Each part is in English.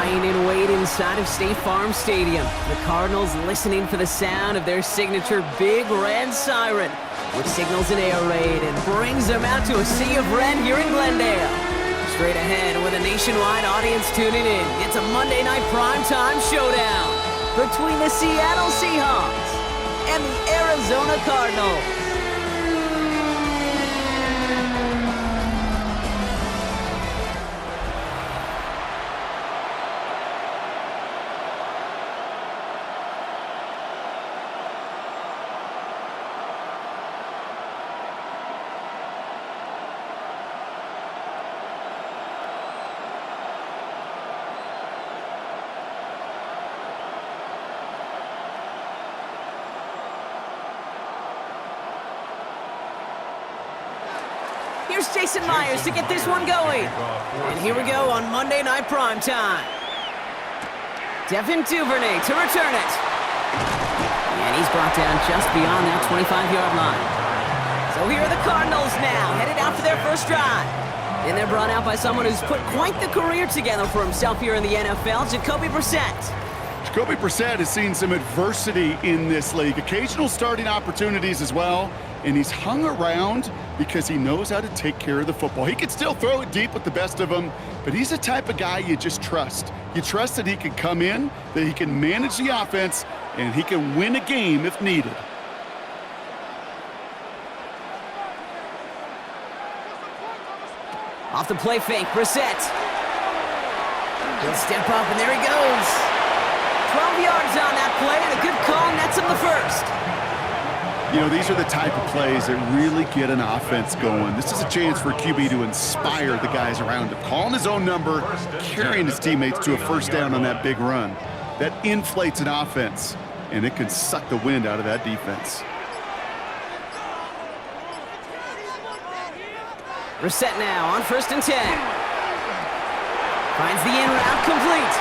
lying in wait inside of State Farm Stadium. The Cardinals listening for the sound of their signature Big Red Siren, which signals an air raid and brings them out to a sea of red here in Glendale. Straight ahead with a nationwide audience tuning in, it's a Monday night primetime showdown between the Seattle Seahawks and the Arizona Cardinals. Here's Jason Myers to get this one going. And here we go on Monday Night Primetime. Devin Duvernay to return it. And he's brought down just beyond that 25-yard line. So here are the Cardinals now, headed out for their first drive. And they're brought out by someone who's put quite the career together for himself here in the NFL, Jacoby Brissett. Jacoby Brissett has seen some adversity in this league, occasional starting opportunities as well, and he's hung around because he knows how to take care of the football. He can still throw it deep with the best of them, but he's the type of guy you just trust. You trust that he can come in, that he can manage the offense, and he can win a game if needed. Off the play fake, Brissett. He'll step up, and there he goes. 12 yards on that play, and a good call nets him the first. You know, these are the type of plays that really get an offense going. This is a chance for a QB to inspire the guys around him. Calling his own number, carrying his teammates to a first down on that big run. That inflates an offense, and it can suck the wind out of that defense. Brissett now on 1st and 10. Finds the in route complete.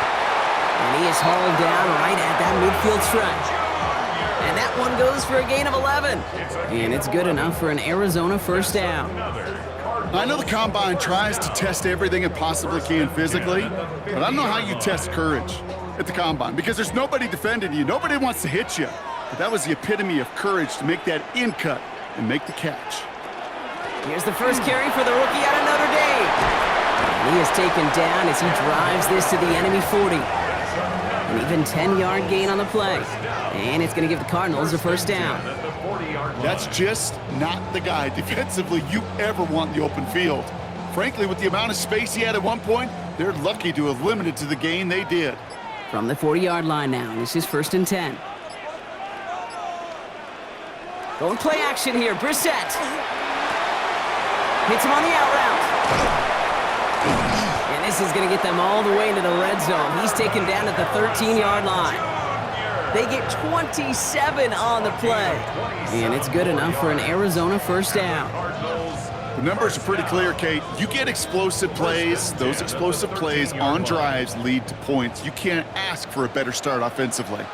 And he is hauled down right at that midfield stretch. And that one goes for a gain of 11. And it's good enough for an Arizona first down. I know the Combine tries to test everything it possibly can physically, but I don't know how you test courage at the Combine because there's nobody defending you. Nobody wants to hit you. But that was the epitome of courage to make that in cut and make the catch. Here's the first carry for the rookie out of Notre Dame. And he is taken down as he drives this to the enemy 40. An even 10-yard gain on the play. And it's going to give the Cardinals a first down. That's just not the guy defensively you ever want in the open field. Frankly, with the amount of space he had at one point, they're lucky to have limited to the gain they did. From the 40-yard line now, and this is 1st and 10. Going play action here, Brissett. Hits him on the out route. And this is going to get them all the way into the red zone. He's taken down at the 13-yard line. They get 27 on the play. And it's good enough for an Arizona first down. The numbers are pretty clear, Kate. You get explosive plays. Those explosive plays on drives lead to points. You can't ask for a better start offensively.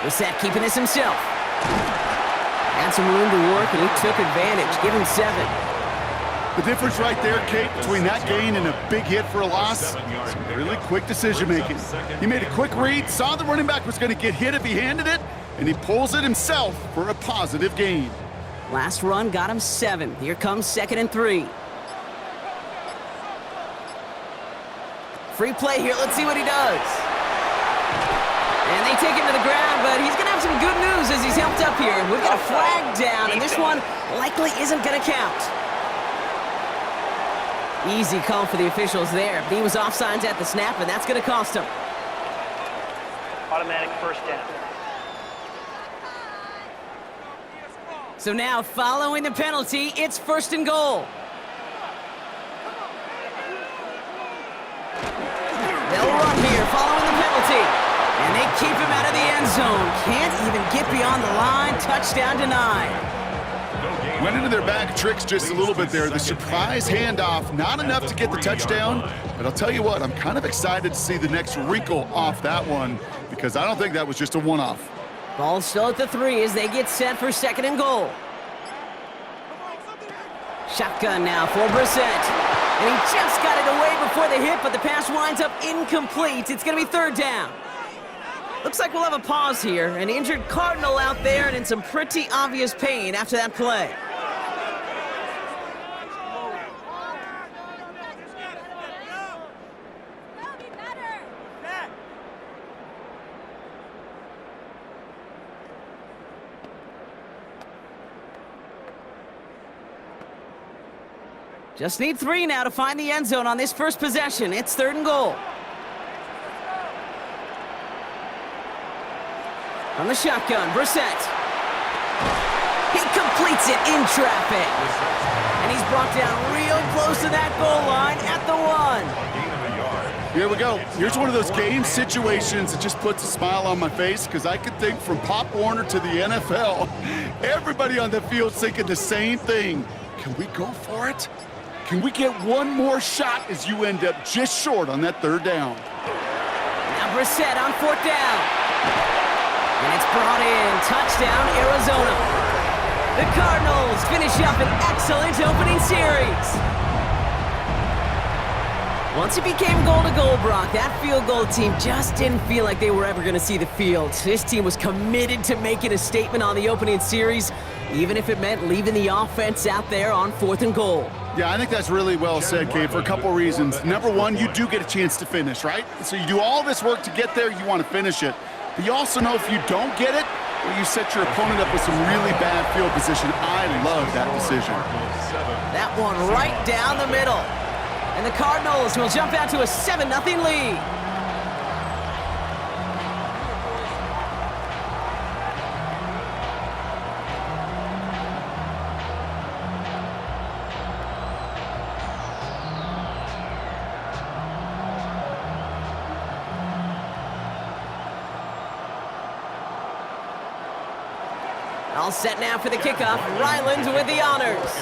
Brissett keeping this himself. Had some room to work, and he took advantage. Give him 7. The difference right there, Kate, between that gain and a big hit for a loss, some really quick decision-making. He made a quick read, saw the running back was going to get hit if he handed it, and he pulls it himself for a positive gain. Last run got him 7. Here comes 2nd and 3. Free play here. Let's see what he does. And they take him to the ground, but he's going to have some good news as he's helped up here. We've got a flag down, and this one likely isn't going to count. Easy call for the officials there. He was offsides at the snap, and that's going to cost him. Automatic first down. So now, following the penalty, it's 1st and goal. They'll run here following the penalty. And they keep him out of the end zone. Can't even get beyond the line. Touchdown denied. Went into their bag of tricks just a little bit there. The surprise handoff, not enough to get the touchdown. But I'll tell you what, I'm kind of excited to see the next wrinkle off that one because I don't think that was just a one-off. Ball still at the 3 as they get set for 2nd and goal. Shotgun now for Brissett. And he just got it away before the hit, but the pass winds up incomplete. It's going to be third down. Looks like we'll have a pause here. An injured Cardinal out there and in some pretty obvious pain after that play. Just need 3 now to find the end zone on this first possession. It's 3rd and goal. From the shotgun, Brissett. He completes it in traffic. And he's brought down real close to that goal line at the 1. Here we go. Here's one of those game situations that just puts a smile on my face because I could think from Pop Warner to the NFL, everybody on the field thinking the same thing. Can we go for it? Can we get one more shot as you end up just short on that 3rd down? Now Brissett on 4th down. And it's brought in. Touchdown, Arizona. The Cardinals finish up an excellent opening series. Once it became goal-to-goal, Brock, that field goal team just didn't feel like they were ever going to see the field. This team was committed to making a statement on the opening series, even if it meant leaving the offense out there on 4th and goal. Yeah, I think that's really well said, Kate, for a couple reasons. Number one, you do get a chance to finish, right? So you do all this work to get there, you want to finish it. But you also know if you don't get it, well, you set your opponent up with some really bad field position. I love that decision. That one right down the middle. And the Cardinals will jump out to a 7-0 lead. All set now for the kickoff. Ryland with the honors.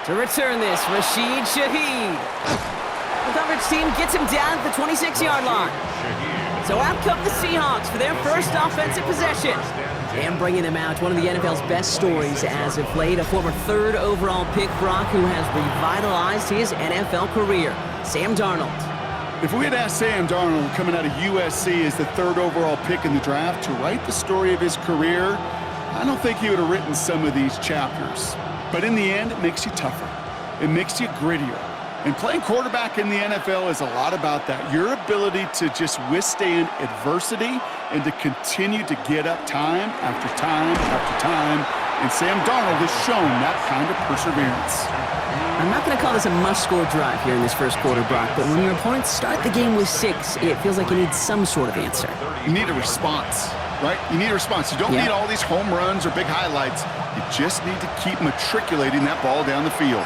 To return this, Rashid Shaheed. The coverage team gets him down at the 26-yard line. So out come the Seahawks for their first offensive possession. And bringing them out, one of the NFL's best stories as of late, a former 3rd overall pick, Brock, who has revitalized his NFL career, Sam Darnold. If we had asked Sam Darnold, coming out of USC as the 3rd overall pick in the draft, to write the story of his career, I don't think he would have written some of these chapters. But in the end, it makes you tougher. It makes you grittier. And playing quarterback in the NFL is a lot about that. Your ability to just withstand adversity and to continue to get up time after time after time. And Sam Darnold has shown that kind of perseverance. I'm not going to call this a must-score drive here in this first quarter, Brock, but when your opponents start the game with 6, it feels like you need some sort of answer. You need a response, right? You need a response. You don't need all these home runs or big highlights. You just need to keep matriculating that ball down the field.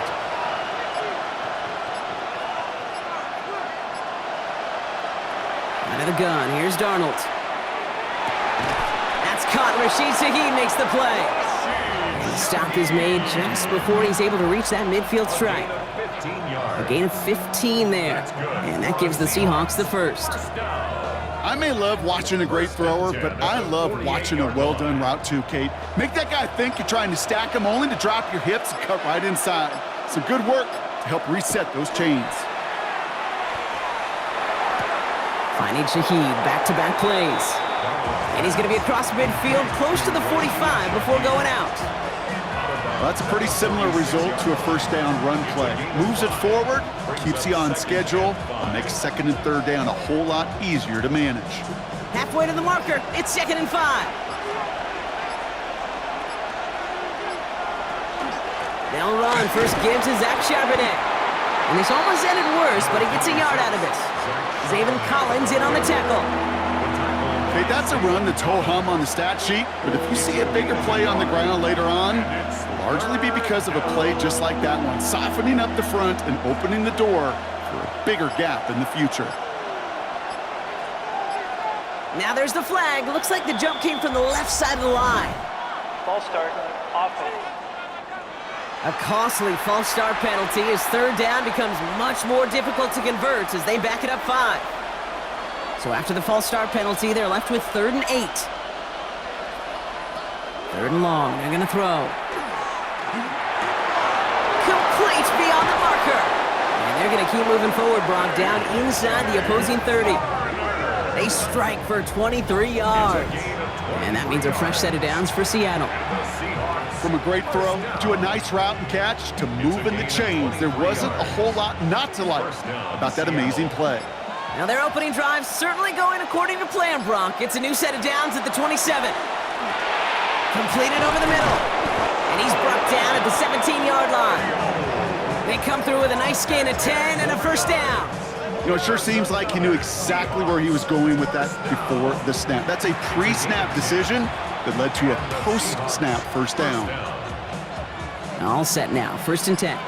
Out of the gun, here's Darnold. That's caught. Rashid Shaheed makes the play. And the stop is made just before he's able to reach that midfield stripe. A gain of 15 there, and that gives the Seahawks the first. I may love watching a great thrower, but I love watching a well-done route too, Kate. Make that guy think you're trying to stack him, only to drop your hips and cut right inside. Some good work to help reset those chains. Finding Shaheed, back-to-back plays. And he's going to be across midfield, close to the 45 before going out. Well, that's a pretty similar result to a first down run play. Moves it forward, keeps you on schedule, and makes 2nd and 3rd down a whole lot easier to manage. Halfway to the marker, it's 2nd and 5. They'll run, first give to Zach Charbonnet. And this almost ended worse, but he gets a yard out of it. Zaven Collins in on the tackle. Okay, that's a run that's ho-hum on the stat sheet, but if you see a bigger play on the ground later on, it'll largely be because of a play just like that one, softening up the front and opening the door for a bigger gap in the future. Now there's the flag. Looks like the jump came from the left side of the line. False start, offense. A costly false start penalty as 3rd down becomes much more difficult to convert as they back it up 5. So after the false start penalty, they're left with 3rd and 8. 3rd and long, they're going to throw. they keep moving forward, Brock, down inside the opposing 30. They strike for 23 yards. And that means a fresh set of downs for Seattle. From a great throw to a nice route and catch to moving the chains, there wasn't a whole lot not to like about that amazing play. Now their opening drive's certainly going according to plan, Brock. It's a new set of downs at the 27. Completed over the middle. And he's brought down at the 17-yard line. They come through with a nice gain of 10 and a first down. You know, it sure seems like he knew exactly where he was going with that before the snap. That's a pre-snap decision that led to a post-snap first down. All set now, 1st and 10.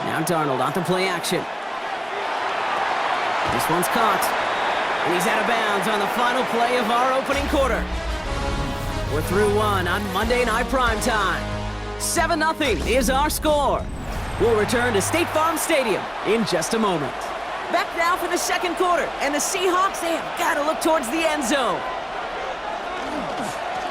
Now Darnold on the play action. This one's caught. And he's out of bounds on the final play of our opening quarter. We're through one on Monday Night Primetime. 7-0 is our score. We'll return to State Farm Stadium in just a moment. Back now for the second quarter, and the Seahawks, they have got to look towards the end zone.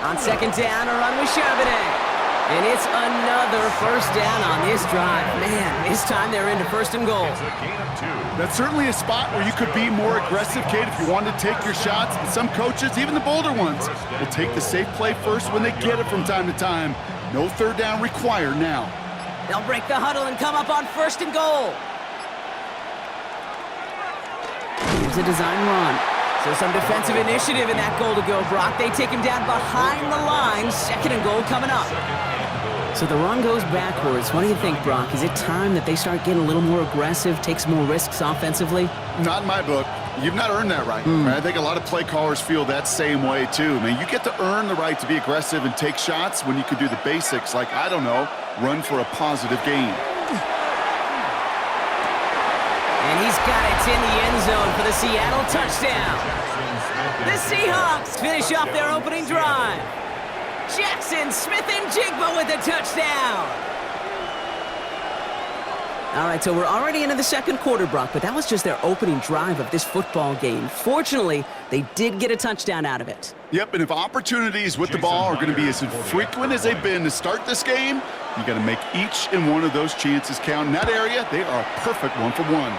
On second down, a run with Charbonnet. And it's another first down on this drive. Man, this time they're into 1st and goal. That's certainly a spot where you could be more aggressive, Kate, if you wanted to take your shots. But some coaches, even the bolder ones, will take the safe play first when they get it from time to time. No third down required now. They'll break the huddle and come up on 1st and goal. Here's a design run. So some defensive initiative in that goal to go, Brock. They take him down behind the line. 2nd and goal coming up. So the run goes backwards. What do you think, Brock? Is it time that they start getting a little more aggressive, take some more risks offensively? Not in my book. You've not earned that right. I think a lot of play callers feel that same way, too. I mean, you get to earn the right to be aggressive and take shots when you can do the basics, like, I don't know, run for a positive gain. And he's got it in the end zone for the Seattle touchdown. The Seahawks finish off their opening drive. Jackson Smith-Njigba with a touchdown. All right, so we're already into the second quarter, Brock, but that was just their opening drive of this football game. Fortunately, they did get a touchdown out of it. Yep, and if opportunities with the ball are going to be as infrequent as they've been to start this game, you got to make each and one of those chances count. In that area, they are a perfect 1-for-1.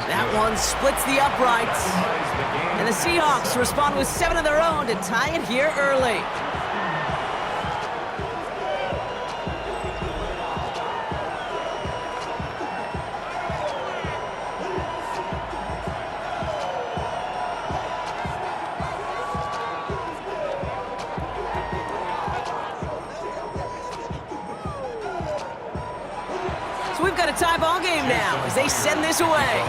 That one splits the uprights. And the Seahawks respond with 7 of their own to tie it here early. So we've got a tie ball game now as they send this away.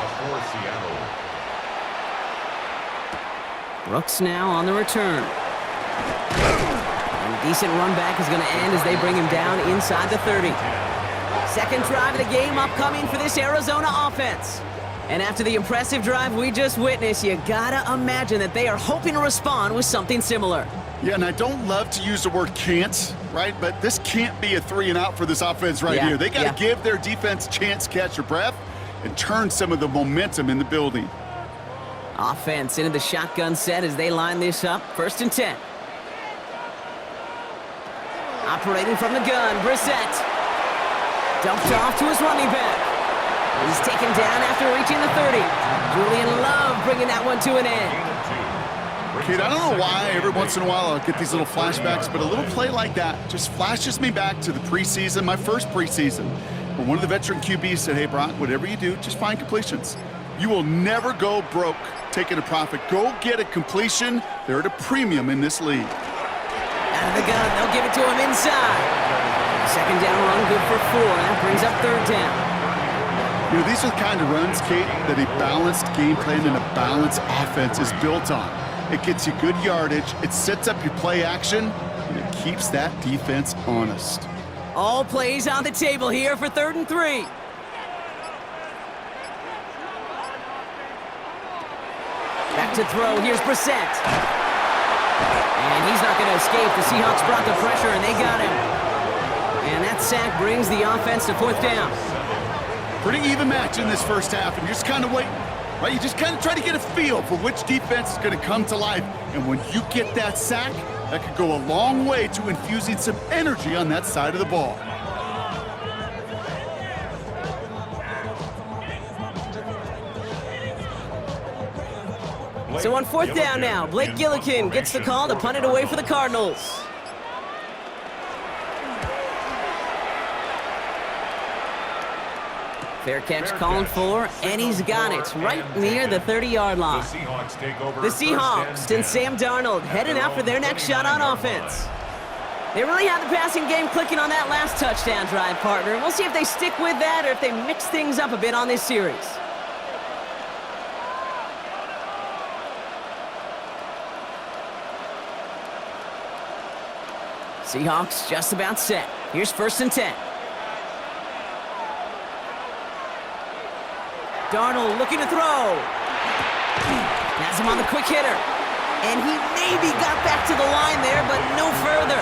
Brooks now on the return. And a decent run back is going to end as they bring him down inside the 30. Second drive of the game upcoming for this Arizona offense. And after the impressive drive we just witnessed, you gotta imagine that they are hoping to respond with something similar. Yeah, and I don't love to use the word can't, right? But this can't be a 3-and-out for this offense right here. They got to give their defense a chance to catch their breath and turn some of the momentum in the building. Offense into the shotgun set as they line this up. 1st and 10. Operating from the gun, Brissett. Dumped off to his running back. He's taken down after reaching the 30. Julian Love bringing that one to an end. Kate, I don't know why every once in a while I'll get these little flashbacks, but a little play like that just flashes me back to the preseason, my first preseason, where one of the veteran QBs said, hey, Brock, whatever you do, just find completions. You will never go broke taking a profit. Go get a completion. They're at a premium in this league. Out of the gun, they'll give it to him inside. Second down run, good for 4. That brings up 3rd down. You know, these are the kind of runs, Kate, that a balanced game plan and a balanced offense is built on. It gets you good yardage, it sets up your play action, and it keeps that defense honest. All plays on the table here for 3rd and 3. Back to throw, here's Brissett. And he's not going to escape. The Seahawks brought the pressure, and they got him. And that sack brings the offense to 4th down. Pretty even match in this first half, and you're just kind of waiting. Right, you just kind of try to get a feel for which defense is going to come to life. And when you get that sack, that could go a long way to infusing some energy on that side of the ball. So on fourth down now, Blake Gillikin gets the call to punt it away for the Cardinals. Fair catch called for, and he's got it right near the 30-yard line. The Seahawks and Sam Darnold headed out for their next shot on offense. They really had the passing game clicking on that last touchdown drive, partner. We'll see if they stick with that or if they mix things up a bit on this series. Seahawks just about set. Here's 1st and 10. Darnold looking to throw. Has him on the quick hitter. And he maybe got back to the line there, but no further.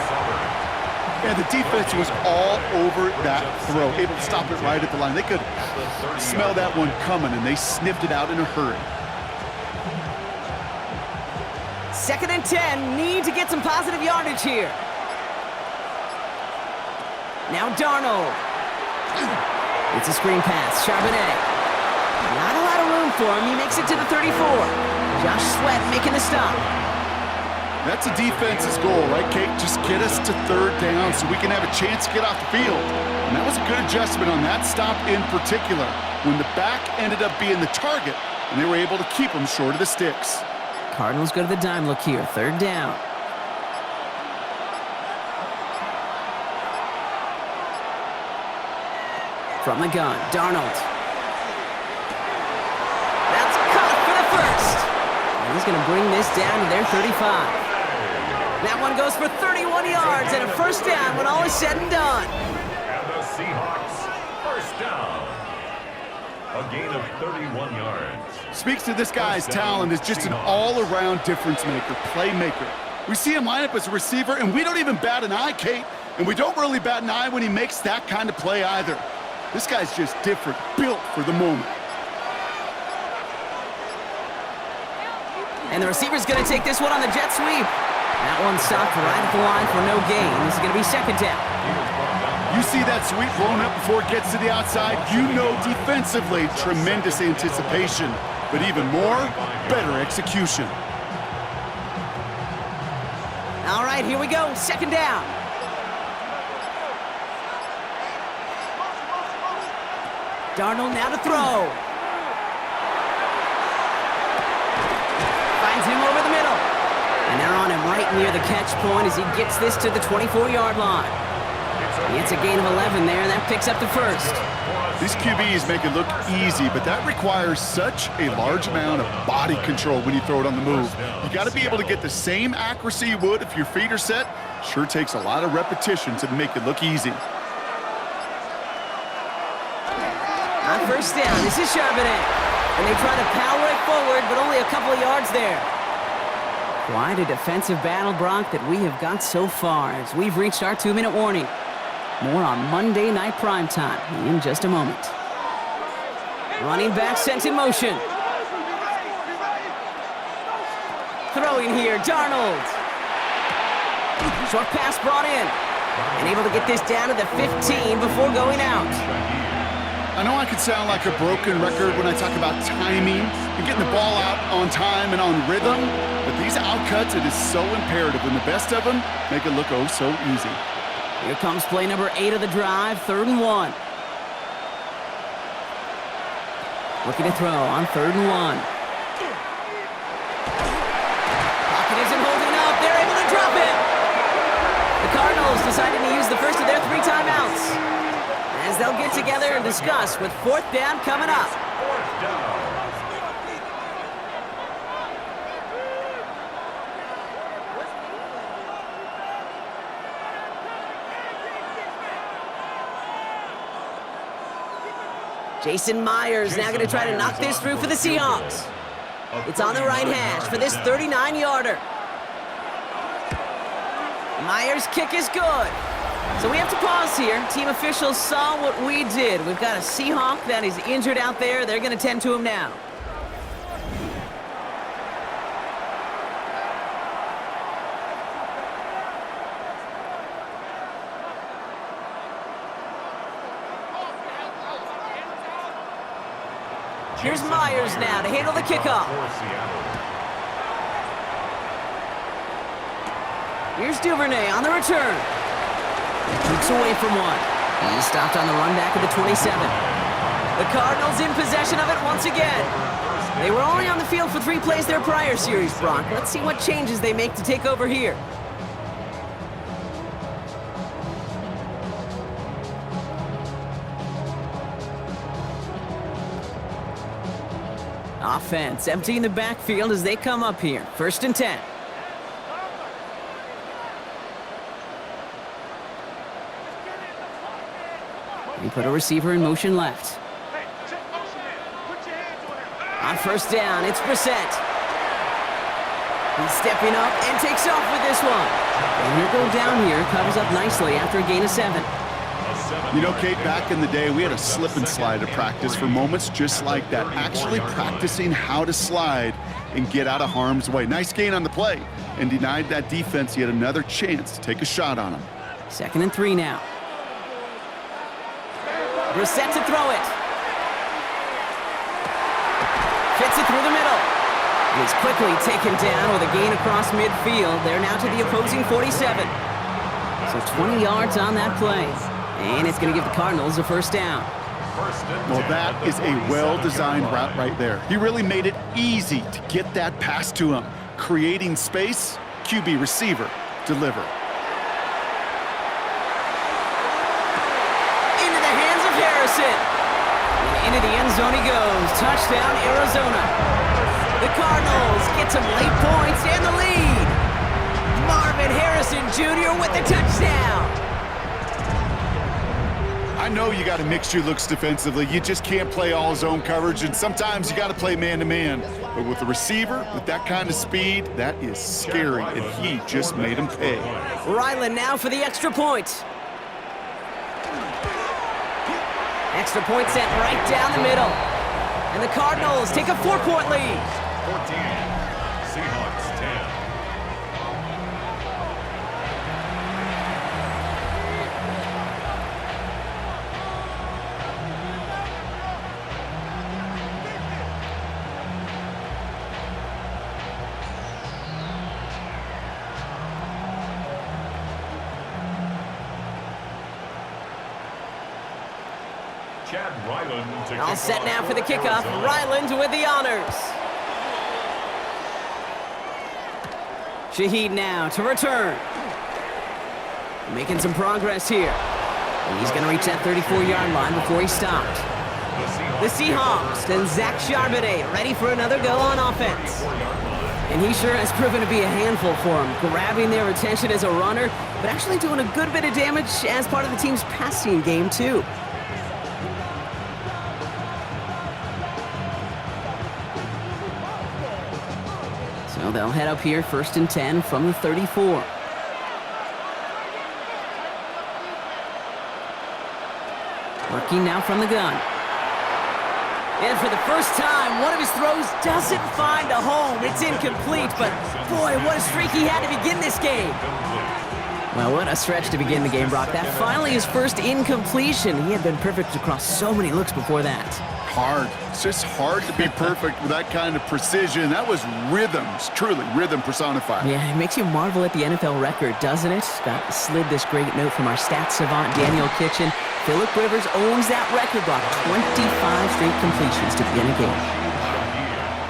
Yeah, the defense was all over that throw, able to stop it right at the line. They could smell that one coming, and they sniffed it out in a hurry. 2nd and 10, need to get some positive yardage here. Now Darnold. It's a screen pass, Charbonnet. Not a lot of room for him. He makes it to the 34. Josh Sweat making the stop. That's a defense's goal, right, Kate? Just get us to 3rd down so we can have a chance to get off the field. And that was a good adjustment on that stop in particular, when the back ended up being the target, and they were able to keep him short of the sticks. Cardinals go to the dime look here, 3rd down. From the gun, Darnold. That's caught for the first. And he's going to bring this down to their 35. That one goes for 31 yards and a 1st down when all is said and done. And the Seahawks, 1st down. A gain of 31 yards. Speaks to this guy's talent as just an all-around difference maker, playmaker. We see him line up as a receiver, and we don't even bat an eye, Kate. And we don't really bat an eye when he makes that kind of play either. This guy's just different, built for the moment. And the receiver's going to take this one on the jet sweep. That one stopped right at the line for no gain. This is going to be 2nd down. You see that sweep blown up before it gets to the outside, you know defensively, tremendous anticipation. But even more, better execution. All right, here we go, 2nd down. Darnold now to throw. Finds him over the middle. And they're on him right near the catch point as he gets this to the 24-yard line. It's a gain of 11 there, and that picks up the 1st. These QBs make it look easy, but that requires such a large amount of body control when you throw it on the move. You got to be able to get the same accuracy you would if your feet are set. Sure takes a lot of repetition to make it look easy. On 1st down, this is Charbonnet. And they try to power it forward, but only a couple of yards there. Quite a defensive battle, Brock, that we have got so far as we've reached our 2-minute warning. More on Monday Night Primetime in just a moment. Running back sent in motion. Throwing here, Darnold. Short pass brought in. And able to get this down to the 15 before going out. I know I could sound like a broken record when I talk about timing and getting the ball out on time and on rhythm, but these outcuts, it is so imperative, and the best of them make it look oh so easy. Here comes play number 8 of the drive, 3rd and 1. Looking to throw on 3rd and 1. Pocket isn't holding up. They're able to drop it. The Cardinals decided to use the first of their 3 timeouts, as they'll get together and discuss with 4th down coming up. 4th down. Jason Myers now going to try to knock this through for the Seahawks. It's on the right hash for this 39-yarder. Myers' kick is good. So we have to pause here. Team officials saw what we did. We've got a Seahawk that is injured out there. They're going to tend to him now. Here's Myers now to handle the kickoff. Here's Duvernay on the return. Kicks away from one. He's stopped on the run back of the 27. The Cardinals in possession of it once again. They were only on the field for 3 plays their prior series, Brock. Let's see what changes they make to take over here. Offense emptying the backfield as they come up here. 1st and 10. We put a receiver in motion left. On 1st down, it's Brissett. He's stepping up and takes off with this one. And he'll go down here, covers up nicely after a gain of 7. You know, Kate, back in the day, we had a slip and slide at practice for moments just like that. Actually practicing how to slide and get out of harm's way. Nice gain on the play, and denied that defense yet another chance to take a shot on him. 2nd and 3 now. Brissett to throw it. Fits it through the middle. He's quickly taken down with a gain across midfield. They're now to the opposing 47. So 20 yards on that play. And it's going to give the Cardinals a 1st down. Well, that is a well-designed route right there. He really made it easy to get that pass to him. Creating space, QB receiver, deliver. Into the hands of Harrison. And into the end zone he goes. Touchdown, Arizona. The Cardinals get some late points and the lead. Marvin Harrison Jr. with the touchdown. I know you got to mix your looks defensively. You just can't play all zone coverage, and sometimes you got to play man-to-man. But with a receiver, with that kind of speed, that is scary, and he just made him pay. Ryland now for the extra point. Extra point sent right down the middle. And the Cardinals take a 4-point lead. 14, Seahawks 10. All set now for the kickoff. Ryland with the honors. Shaheed now to return. Making some progress here. And he's going to reach that 34-yard line before he's stopped. The Seahawks and Zach Charbonnet ready for another go on offense. And he sure has proven to be a handful for him, grabbing their attention as a runner, but actually doing a good bit of damage as part of the team's passing game, too. So they'll head up here, 1st and 10 from the 34. Working now from the gun. And for the first time, one of his throws doesn't find a home. It's incomplete, but boy, what a streak he had to begin this game. Well, what a stretch to begin the game, Brock. That finally his first incompletion. He had been perfect across so many looks before that. Hard. It's just hard to be perfect with that kind of precision. That was rhythm. It's truly rhythm personified. Yeah, it makes you marvel at the NFL record, doesn't it? Got slid this great note from our stats savant, Daniel Kitchen. Phillip Rivers owns that record, Brock. 25 straight completions to begin a game.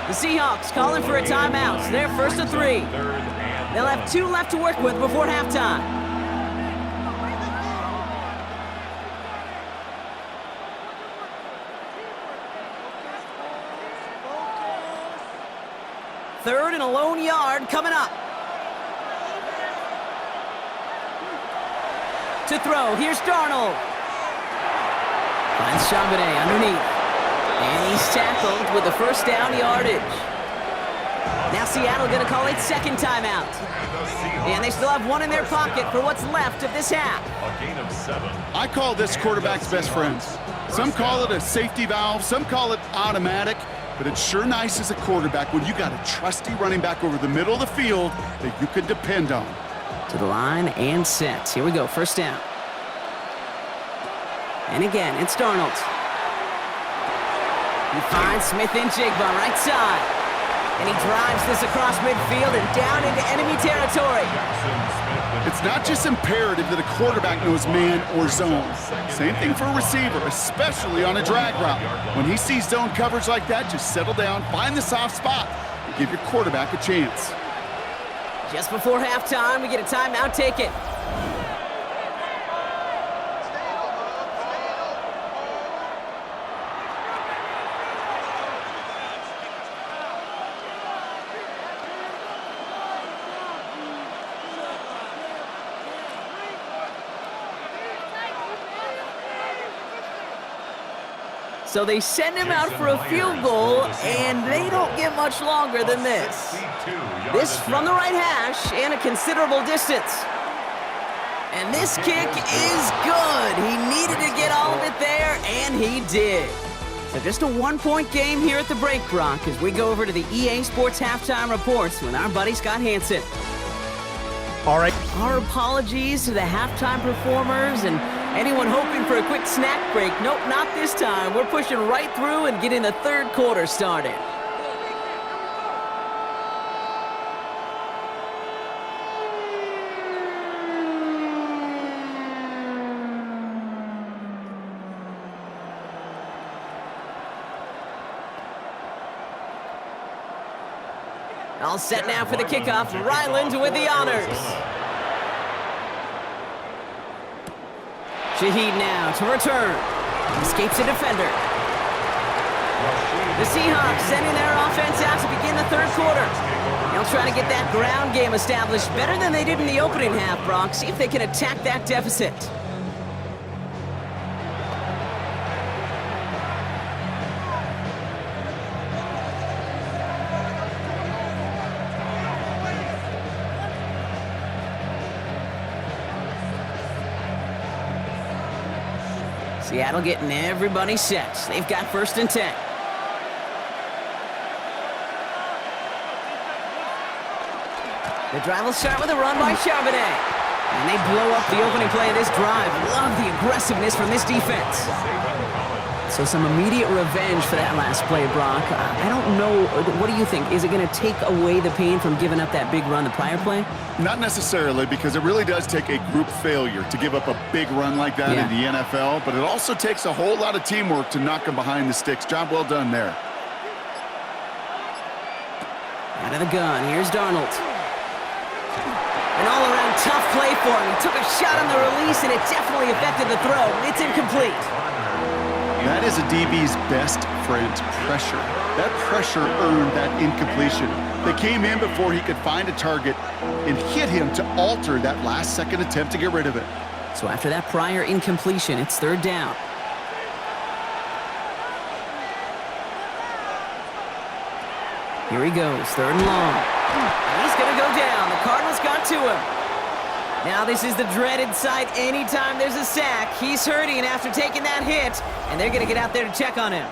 The Seahawks calling for a timeout. They're 1st and 3. They'll have 2 left to work with before halftime. Third and a lone yard coming up. To throw, here's Darnold. Finds Charbonnet underneath. And he's tackled with the 1st down yardage. Now Seattle going to call its 2nd timeout. And they still have 1 in their pocket for what's left of this half. A gain of 7. I call this quarterback's best friends. Some call it a safety valve, some call it automatic, but it's sure nice as a quarterback when you got a trusty running back over the middle of the field that you can depend on. To the line and set. Here we go, 1st down. And again, it's Darnold. He finds Smith and Jigba right side. And he drives this across midfield and down into enemy territory. It's not just imperative that a quarterback knows man or zone. Same thing for a receiver, especially on a drag route. When he sees zone coverage like that, just settle down, find the soft spot, and give your quarterback a chance. Just before halftime, we get a timeout. Take it. So they send him out for a field goal, and they don't get much longer than this. This from the right hash and a considerable distance. And this kick is good. He needed to get all of it there, and he did. So just a one-point game here at the break, Brock, as we go over to the EA Sports Halftime Reports with our buddy Scott Hansen. All right. Our apologies to the halftime performers and anyone hoping for a quick snack break. Nope, not this time. We're pushing right through and getting the third quarter started. All set now for the kickoff. Ryland with the honors. Shaheed now to return. Escapes a defender. The Seahawks sending their offense out to begin the third quarter. They'll try to get that ground game established better than they did in the opening half, Brock. See if they can attack that deficit. Seattle getting everybody set. They've got 1st and 10. The drive will start with a run by Charbonnet. And they blow up the opening play of this drive. Love the aggressiveness from this defense. So some immediate revenge for that last play, Brock. I don't know. What do you think? Is it going to take away the pain from giving up that big run the prior play? Not necessarily, because it really does take a group failure to give up a big run like that in the NFL, but it also takes a whole lot of teamwork to knock them behind the sticks. Job well done there. Out of the gun, here's Darnold. An all-around tough play for him. He took a shot on the release, and it definitely affected the throw. It's incomplete. That is a DB's best friend, pressure. That pressure earned that incompletion. They came in before he could find a target and hit him to alter that last-second attempt to get rid of it. So after that prior incompletion, it's 3rd down. Here he goes, 3rd and long. He's going to go down. The Cardinals got to him. Now this is the dreaded sight anytime there's a sack. He's hurting after taking that hit, and they're going to get out there to check on him.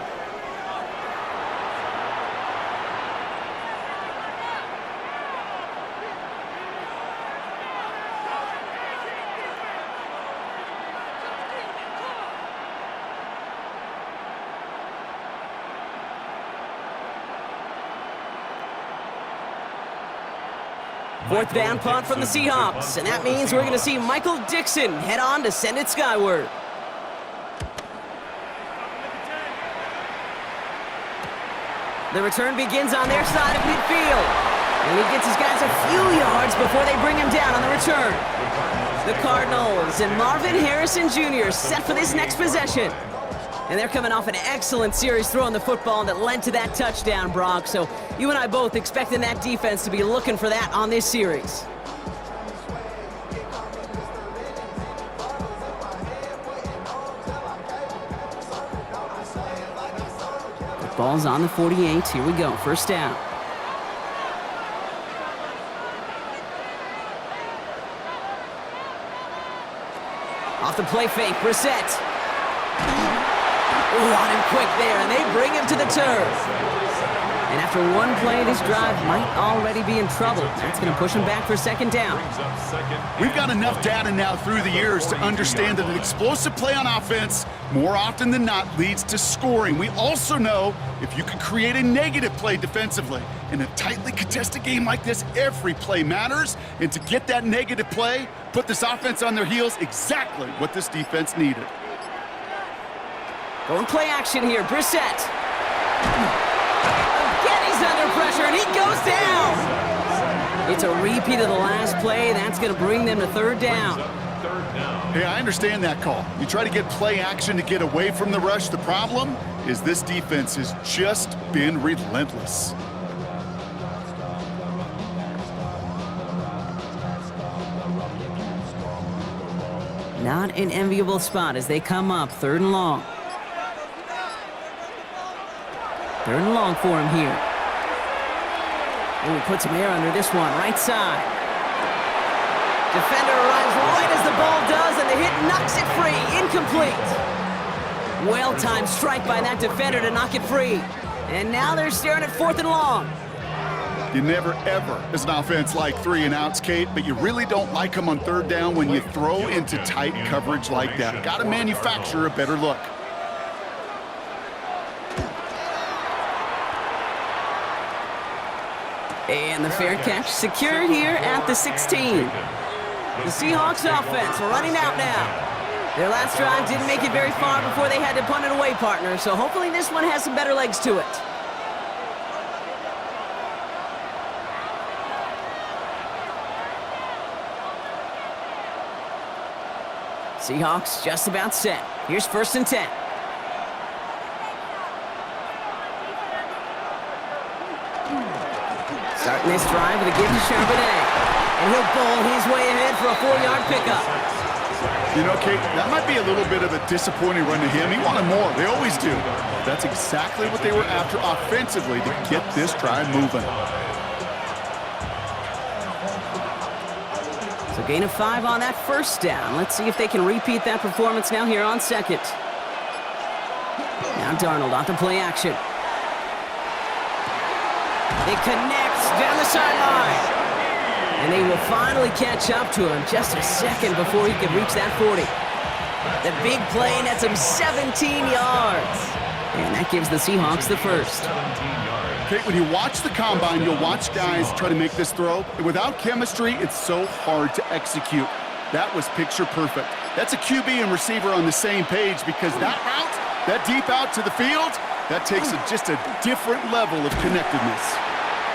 Fourth down punt from the Seahawks, and that means we're going to see Michael Dixon head on to send it skyward. The return begins on their side of midfield, and he gets his guys a few yards before they bring him down on the return. The Cardinals and Marvin Harrison Jr. set for this next possession. And they're coming off an excellent series throwing the football that led to that touchdown, Brock. So you and I both expecting that defense to be looking for that on this series. The ball's on the 48. Here we go. 1st down. Off the play fake. Brissett. Ooh, on him quick there, and they bring him to the turf. And after one play, this drive might already be in trouble. That's going to push him back for second down. We've got enough data now through the years to understand that an explosive play on offense, more often than not, leads to scoring. We also know if you can create a negative play defensively. In a tightly contested game like this, every play matters. And to get that negative play, put this offense on their heels, exactly what this defense needed. Going play action here, Brissett. Again, he's under pressure, and he goes down. It's a repeat of the last play. That's going to bring them to third down. Hey, I understand that call. You try to get play action to get away from the rush. The problem is this defense has just been relentless. Not an enviable spot as they come up, third and long. Third and long for him here. Oh, he puts some air under this one, right side. Defender arrives right as the ball does, and the hit knocks it free. Incomplete. Well-timed strike by that defender to knock it free. And now they're staring at fourth and long. You never, ever, as an offense, like 3 and outs, Kate, but you really don't like them on third down when you throw into tight coverage like that. Got to manufacture a better look. And the fair catch secured here at the 16. The Seahawks offense running out now. Their last drive didn't make it very far before they had to punt it away, partner, so hopefully this one has some better legs to it. Seahawks just about set. Here's first and 10. Starting this drive with a give to Charbonnet. And he'll bowl his way ahead for a 4-yard pickup. You know, Kate, that might be a little bit of a disappointing run to him. He wanted more. They always do. That's exactly what they were after offensively to get this drive moving. So gain of 5 on that first down. Let's see if they can repeat that performance now here on second. Now Darnold on the play action. It connects down the sideline. And they will finally catch up to him just a second before he could reach that 40. The big play nets him 17 yards. And that gives the Seahawks the first. Kate, when you watch the combine, you'll watch guys try to make this throw. Without chemistry, it's so hard to execute. That was picture perfect. That's a QB and receiver on the same page because that route, that deep out to the field, that takes just a different level of connectedness.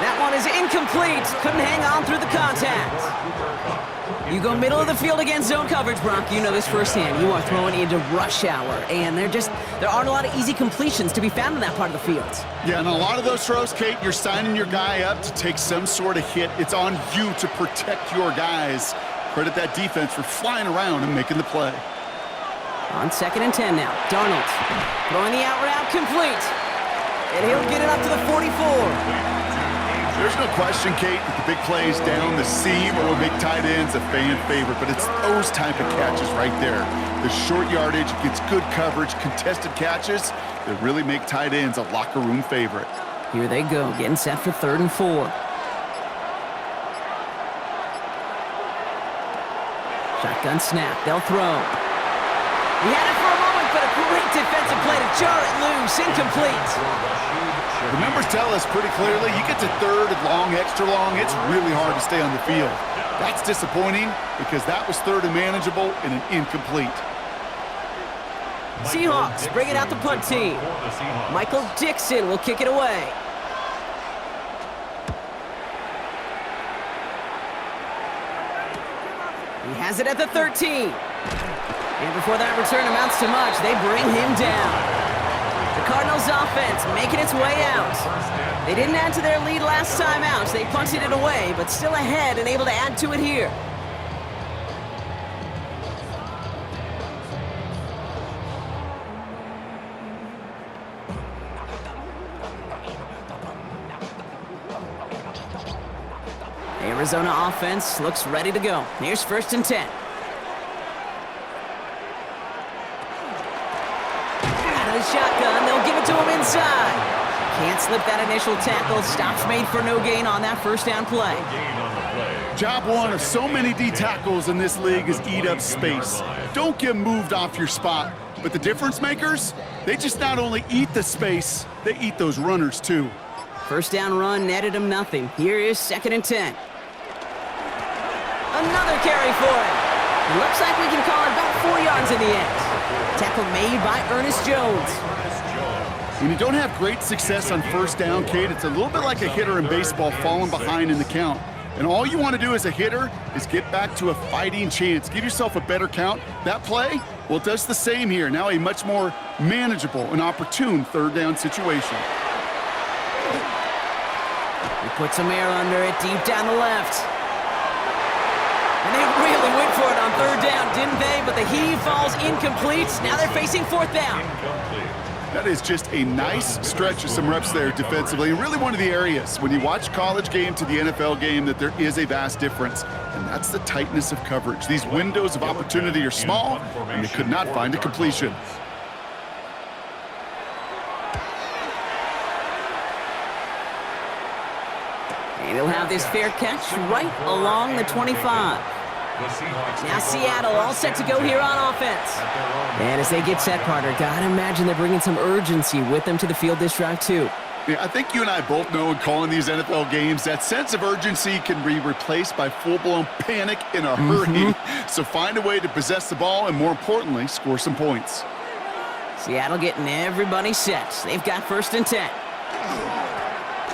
That one is incomplete. Couldn't hang on through the contact. You go middle of the field against zone coverage, Brock. You know this firsthand. You are throwing into rush hour, and there aren't a lot of easy completions to be found in that part of the field. Yeah, and a lot of those throws, Kate, you're signing your guy up to take some sort of hit. It's on you to protect your guys. Credit that defense for flying around and making the play. On second and 10 now. Darnold throwing the out route complete. And he'll get it up to the 44. There's no question, Kate, that the big plays down the seam or will make tight ends a fan favorite, but it's those type of catches right there. The short yardage gets good coverage, contested catches that really make tight ends a locker room favorite. Here they go, getting set for third and 4. Shotgun snap, they'll throw. He had it for a moment, but a great defensive play to jar it loose, incomplete. The numbers tell us pretty clearly, you get to third and long, extra long, it's really hard to stay on the field. That's disappointing because that was third and manageable and an incomplete. Seahawks bring it out the punt team. Michael Dixon will kick it away. He has it at the 13. And before that return amounts to much, they bring him down. The Cardinals offense making its way out. They didn't add to their lead last time out. They punted it away, but still ahead and able to add to it here. Arizona offense looks ready to go. Here's first and 10. Out of the shotgun, they'll give it to him inside. Can't slip that initial tackle. Stops made for no gain on that first down play. Gain on the play. Job one of so many D tackles in this league is eat up space. Don't get moved off your spot. But the difference makers, they just not only eat the space, they eat those runners too. First down run netted him nothing. Here is 2nd and 10. Another carry for him. It looks like we can call it about 4 yards in the end. Tackle made by Ernest Jones. When you don't have great success on first down, Kate, it's a little bit like a hitter in baseball falling behind in the count. And all you want to do as a hitter is get back to a fighting chance. Give yourself a better count. That play, well, it does the same here. Now a much more manageable and opportune 3rd down situation. He puts some air under it deep down the left. And they really went for it on 3rd down, didn't they? But the heave falls incomplete. Now they're facing 4th down. Incomplete. That is just a nice stretch of some reps there defensively. And really one of the areas when you watch college game to the NFL game that there is a vast difference. And that's the tightness of coverage. These windows of opportunity are small, and they could not find a completion. And he'll have this fair catch right along the 25. Now Seattle all set to go here on offense. And as they get set, partner, gotta imagine they're bringing some urgency with them to the field this drive too. Yeah, I think you and I both know in calling these NFL games that sense of urgency can be replaced by full-blown panic in a hurry. So find a way to possess the ball and, more importantly, score some points. Seattle getting everybody set. They've got 1st and 10.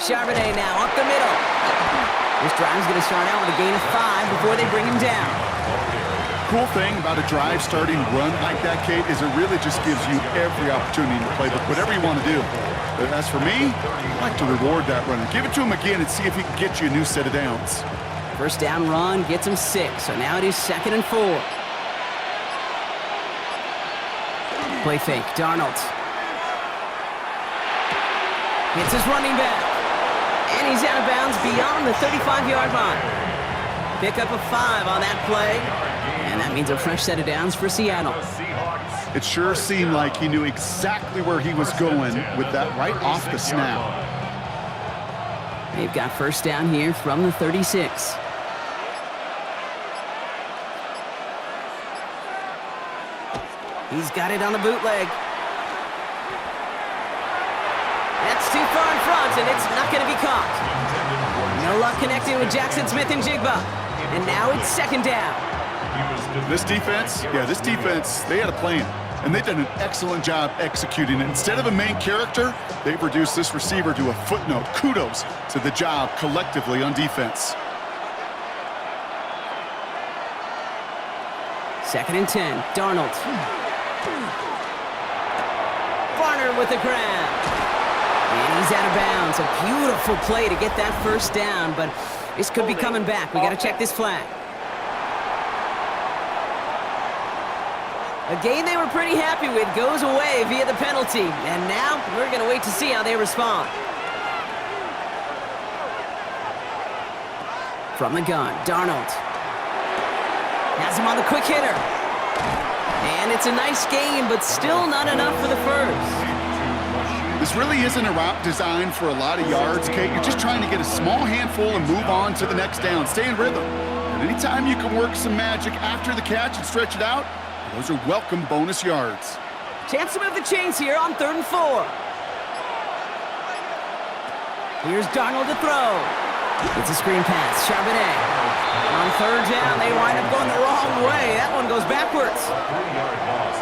Charbonnet now up the middle. This drive's going to start out with a gain of 5 before they bring him down. Cool thing about a drive starting run like that, Kate, is it really just gives you every opportunity to play whatever you want to do. But as for me, I like to reward that runner. Give it to him again and see if he can get you a new set of downs. First down run gets him 6, so now it is 2nd and 4. Play fake, Darnold. Hits his running back. And he's out of bounds beyond the 35-yard line. Pick up a 5 on that play. And that means a fresh set of downs for Seattle. It sure seemed like he knew exactly where he was going with that right off the snap. They've got first down here from the 36. He's got it on the bootleg. That's too far in front, and it's not going to be caught. No luck connecting with Jackson Smith and Jigba. And now it's 2nd down. This defense, they had a plan. And they've done an excellent job executing it. Instead of a main character, they've reduced this receiver to a footnote. Kudos to the job collectively on defense. 2nd and 10, Darnold. Varner with the grab. And he's out of bounds. A beautiful play to get that first down, but this could be coming back. We got to check this flag. A game they were pretty happy with goes away via the penalty. And now we're going to wait to see how they respond. From the gun, Darnold. Has him on the quick hitter. And it's a nice gain, but still not enough for the first. This really isn't a route designed for a lot of yards, Kate. You're just trying to get a small handful and move on to the next down. Stay in rhythm. And anytime you can work some magic after the catch and stretch it out, those are welcome bonus yards. Chance to move the chains here on 3rd and 4. Here's Darnold to throw. It's a screen pass. Charbonnet. On 3rd down, they wind up going the wrong way. That one goes backwards.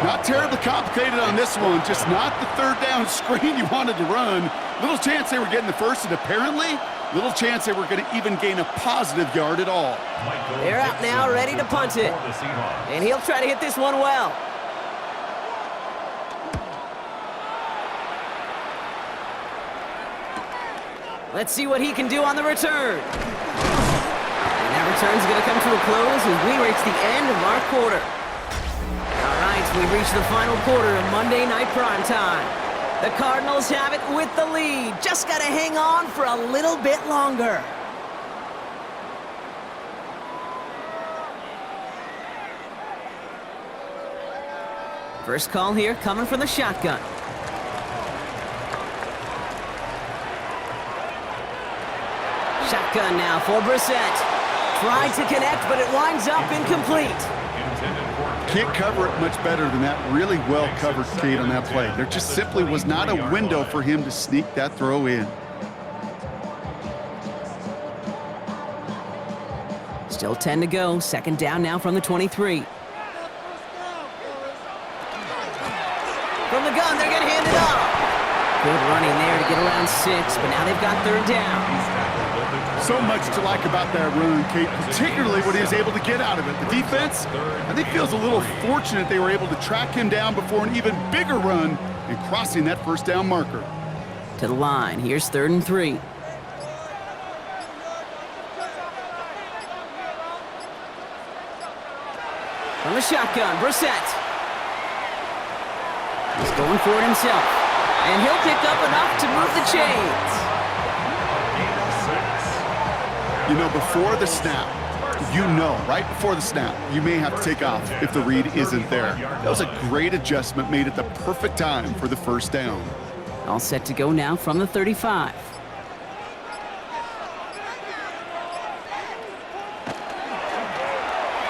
Not terribly complicated on this one. Just not the 3rd down screen you wanted to run. Little chance they were getting the first, and apparently, little chance they were going to even gain a positive yard at all. They're out now, ready to punt it. And he'll try to hit this one well. Let's see what he can do on the return. And that return's going to come to a close as we reach the end of our quarter. All right, we've reached the final quarter of Monday Night Primetime. The Cardinals have it with the lead. Just got to hang on for a little bit longer. First call here coming from the shotgun. shotgun now for Brissett. Tried to connect, but it winds up incomplete. Can't cover it much better than that. Really well covered, Kate, on that play. There just simply was not a window for him to sneak that throw in. Still 10 to go. Second down now from the 23. From the gun, they're going to hand it off. Good running there to get around 6, but now they've got third down. So much to like about that run, Kate, particularly what he was able to get out of it. The defense, I think, feels a little fortunate they were able to track him down before an even bigger run and crossing that first down marker. To the line. Here's 3rd and 3. From the shotgun, Brissett. He's going for it himself. And he'll pick up enough to move the chains. You know, before the snap, right before the snap, you may have to take off if the read isn't there. That was a great adjustment made at the perfect time for the first down. All set to go now from the 35.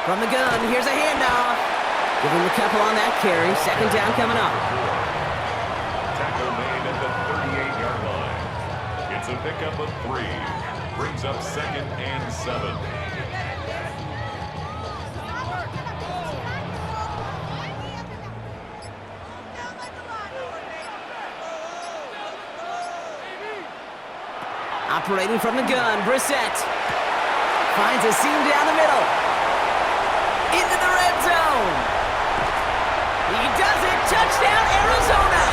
From the gun, here's a handoff. Give him a couple on that carry. Second down coming up. Tackle made at the 38-yard line. It's a pickup of 3. Brings up 2nd and 7. Operating from the gun, Brissett finds a seam down the middle. Into the red zone. He does it. Touchdown, Arizona.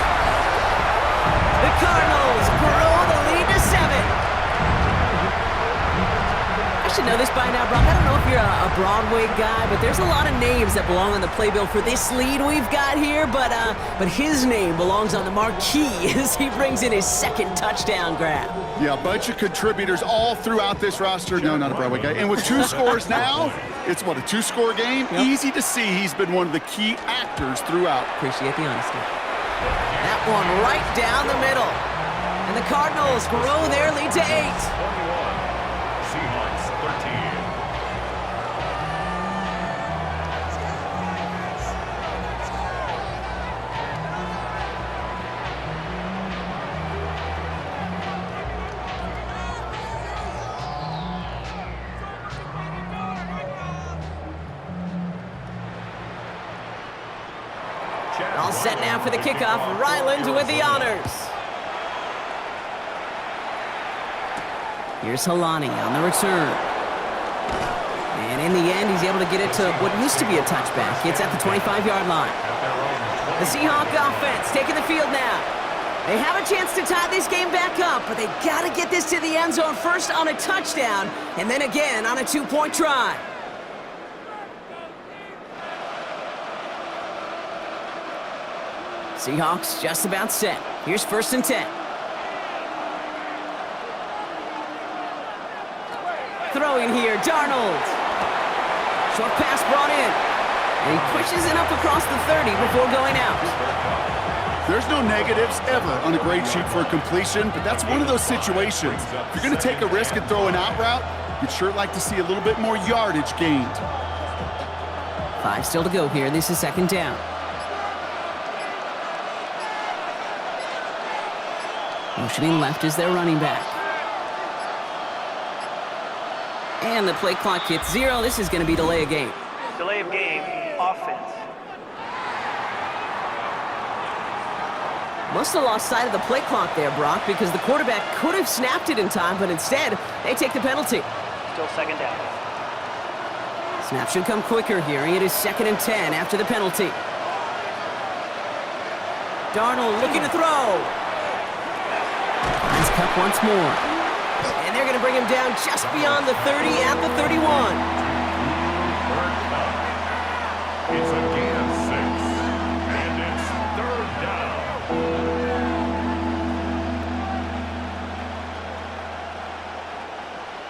The Cardinals grow the lead to 7. I should know this by now, Brock. I don't know if you're a Broadway guy, but there's a lot of names that belong on the playbill for this lead we've got here, but his name belongs on the marquee as he brings in his 2nd touchdown grab. Yeah, a bunch of contributors all throughout this roster. No, not a Broadway guy. And with 2 scores now, it's what, a 2-score game? Yep. Easy to see he's been one of the key actors throughout. Appreciate the honesty. That one right down the middle. And the Cardinals grow their lead to 8. 21. Seahawks 13. All set now for the kickoff. Ryland with the honors. Here's Halani on the return. And in the end, he's able to get it to what used to be a touchback. It's at the 25-yard line. The Seahawks offense taking the field now. They have a chance to tie this game back up, but they got to get this to the end zone first on a touchdown, and then again on a 2-point try. Seahawks just about set. Here's 1st and 10. Throwing here, Darnold. Short pass brought in. And he pushes it up across the 30 before going out. There's no negatives ever on a grade sheet for a completion, but that's one of those situations. If you're going to take a risk and throw an out route, you'd sure like to see a little bit more yardage gained. 5 still to go here. This is 2nd down. Motioning left is their running back. And the play clock hits 0. This is going to be delay of game. Delay of game, offense. Must have lost sight of the play clock there, Brock, because the quarterback could have snapped it in time, but instead, they take the penalty. Still 2nd down. Snap should come quicker here. It is 2nd and 10 after the penalty. Darnold looking to throw. Finds Cup once more. And they're going to bring him down just beyond the 30 at the 31. It's a gain of 6. And it's 3rd down.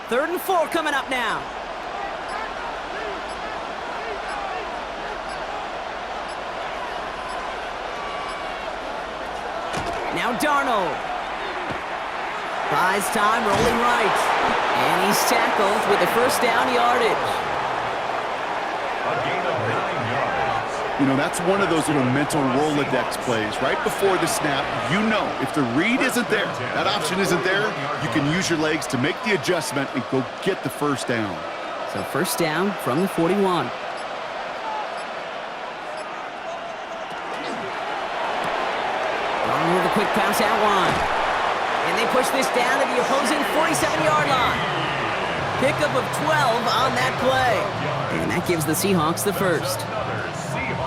3rd and 4 coming up now. Now Darnold. Buys time, rolling right. And he's tackled with the first down yardage. A gain of 9 yards. You know, that's one of those little mental Rolodex plays. Right before the snap, you know if the read isn't there, that option isn't there, you can use your legs to make the adjustment and go get the first down. So first down from the 41. With a quick pass out wide. And they push this down to the opposing 47-yard line. Pickup of 12 on that play. And that gives the Seahawks the first.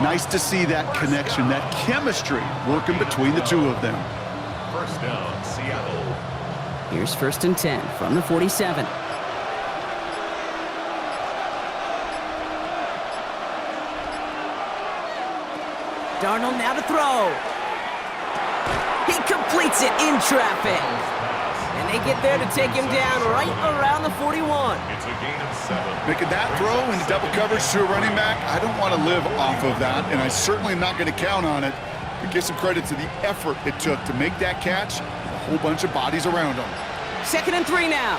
Nice to see that connection, that chemistry working between the two of them. First down, Seattle. Here's first and 10 from the 47. Darnold now to throw. He completes it in traffic. And they get there to take him down right around the 41. It's a gain of 7. Making that throw into double coverage to a running back, I don't want to live off of that, and I certainly am not going to count on it. But give some credit to the effort it took to make that catch, a whole bunch of bodies around him. 2nd and 3 now.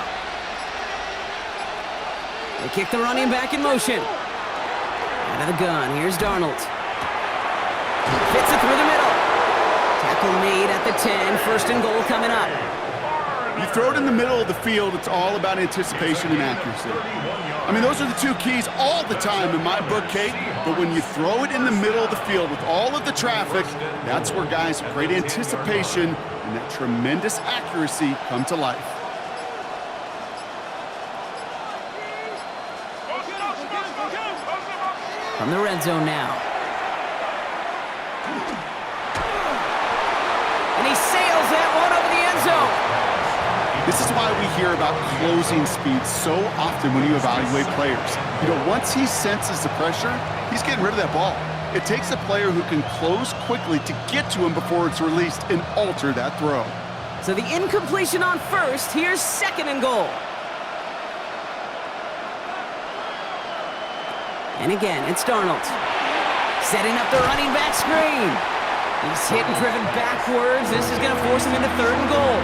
They kick the running back in motion. Out of the gun, here's Darnold. Fits it through the middle. Tackle made at the 10, first and goal coming up. You throw it in the middle of the field, it's all about anticipation and accuracy. I mean, those are the two keys all the time in my book, Kate. But when you throw it in the middle of the field with all of the traffic, that's where guys with great anticipation and that tremendous accuracy come to life. From the red zone now. And he sails that one over the end zone. This is why we hear about closing speed so often when you evaluate players. You know, once he senses the pressure, he's getting rid of that ball. It takes a player who can close quickly to get to him before it's released and alter that throw. So the incompletion on first, here's 2nd and goal. And again, it's Darnold. Setting up the running back screen. He's hit and driven backwards. This is going to force him into 3rd and goal.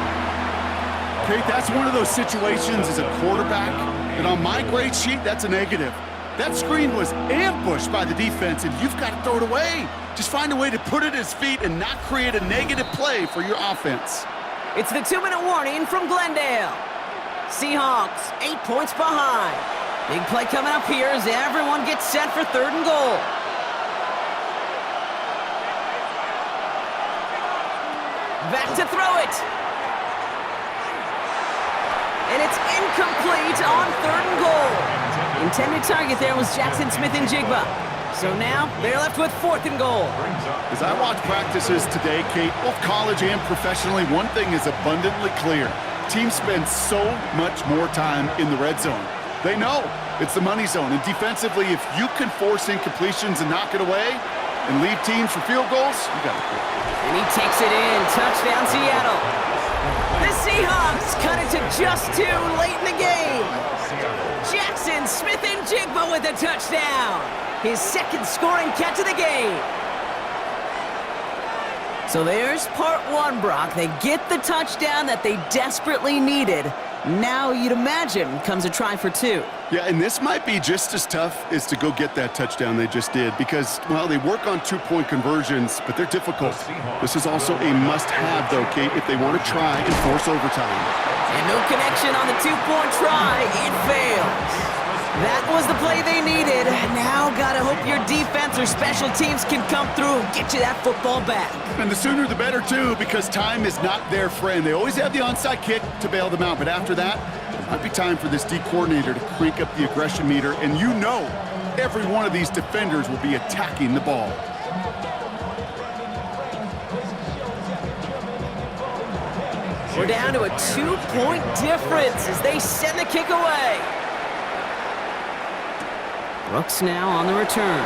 Kate, that's one of those situations as a quarterback, and on my grade sheet, that's a negative. That screen was ambushed by the defense, and you've got to throw it away. Just find a way to put it at his feet and not create a negative play for your offense. It's the 2-minute warning from Glendale. Seahawks, 8 points behind. Big play coming up here as everyone gets set for 3rd and goal. Back to throw it. And it's incomplete on 3rd and goal. Intended target there was Jackson Smith-Njigba. So now they're left with 4th and goal. As I watch practices today, Kate, both college and professionally, one thing is abundantly clear. Teams spend so much more time in the red zone. They know it's the money zone. And defensively, if you can force incompletions and knock it away and leave teams for field goals, you got to quit. And he takes it in. Touchdown, Seattle. The Seahawks cut it to just 2 late in the game. Jackson Smith-Njigba with a touchdown. His 2nd scoring catch of the game. So there's part 1, Brock. They get the touchdown that they desperately needed. Now, you'd imagine, comes a try for 2. Yeah, and this might be just as tough as to go get that touchdown they just did because, well, they work on 2-point conversions, but they're difficult. This is also a must-have, though, Kate, if they want to try and force overtime. And no connection on the 2-point try. It fails. That was the play they needed. Now gotta hope your defense or special teams can come through and get you that football back. And the sooner the better, too, because time is not their friend. They always have the onside kick to bail them out, but after that, it might be time for this D coordinator to crank up the aggression meter, and you know every one of these defenders will be attacking the ball. We're down to a 2-point difference as they send the kick away. Brooks now on the return.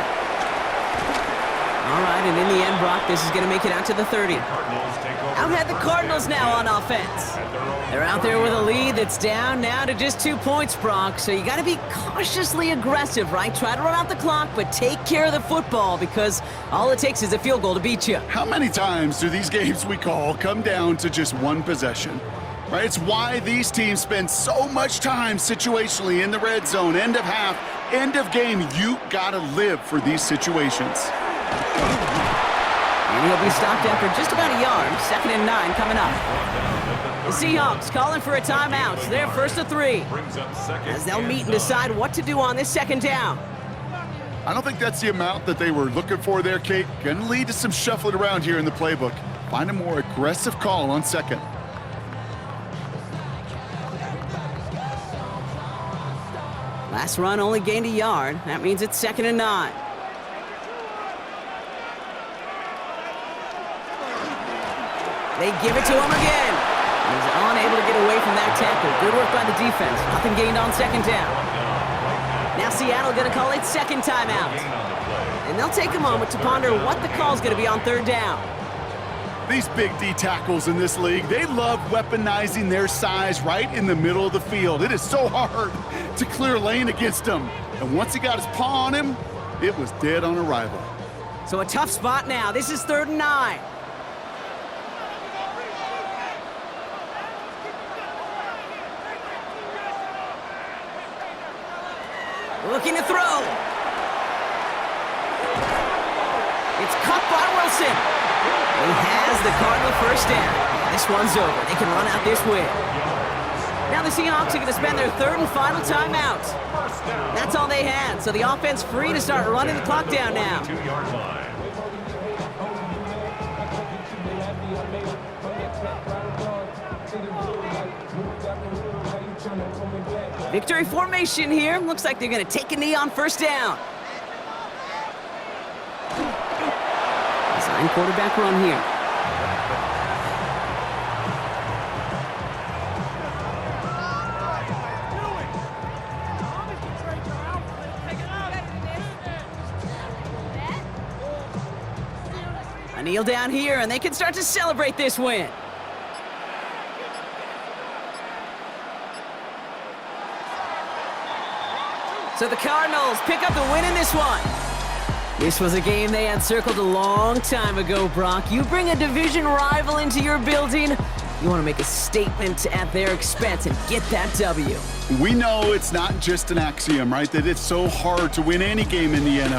All right, and in the end, Brock, this is going to make it out to the 30. Out had the Cardinals now on offense. They're out there with a lead that's down now to just 2 points, Brock. So you got to be cautiously aggressive, right? Try to run out the clock, but take care of the football because all it takes is a field goal to beat you. How many times do these games we call come down to just one possession? Right? It's why these teams spend so much time situationally in the red zone, end of half, end of game. You gotta live for these situations. And he'll be stopped after just about a yard. 2nd and 9 coming up. The Seahawks calling for a timeout. They're first to 3. As they'll meet and decide what to do on this 2nd down. I don't think that's the amount that they were looking for there, Kate. Gonna lead to some shuffling around here in the playbook. Find a more aggressive call on 2nd. Last run only gained a yard. That means it's 2nd and 9. They give it to him again. He's unable to get away from that tackle. Good work by the defense. Nothing gained on 2nd down. Now Seattle going to call it 2nd timeout. And they'll take a moment to ponder what the call's going to be on 3rd down. These big D tackles in this league, they love weaponizing their size right in the middle of the field. It is so hard to clear lane against him. And once he got his paw on him, it was dead on arrival. So a tough spot now. This is 3rd and 9. Looking to throw. It's caught by Wilson. He has the Cardinal first down. This one's over. They can run out this win. Now the Seahawks are going to spend their 3rd and final timeout. That's all they had, so the offense free to start running the clock down now. 2-yard line. Victory formation here. Looks like they're going to take a knee on 1st down. Design quarterback run here. A kneel down here, and they can start to celebrate this win. So the Cardinals pick up the win in this one. This was a game they had circled a long time ago, Brock. You bring a division rival into your building, you want to make a statement at their expense and get that W. We know it's not just an axiom, right? That it's so hard to win any game in the NFL.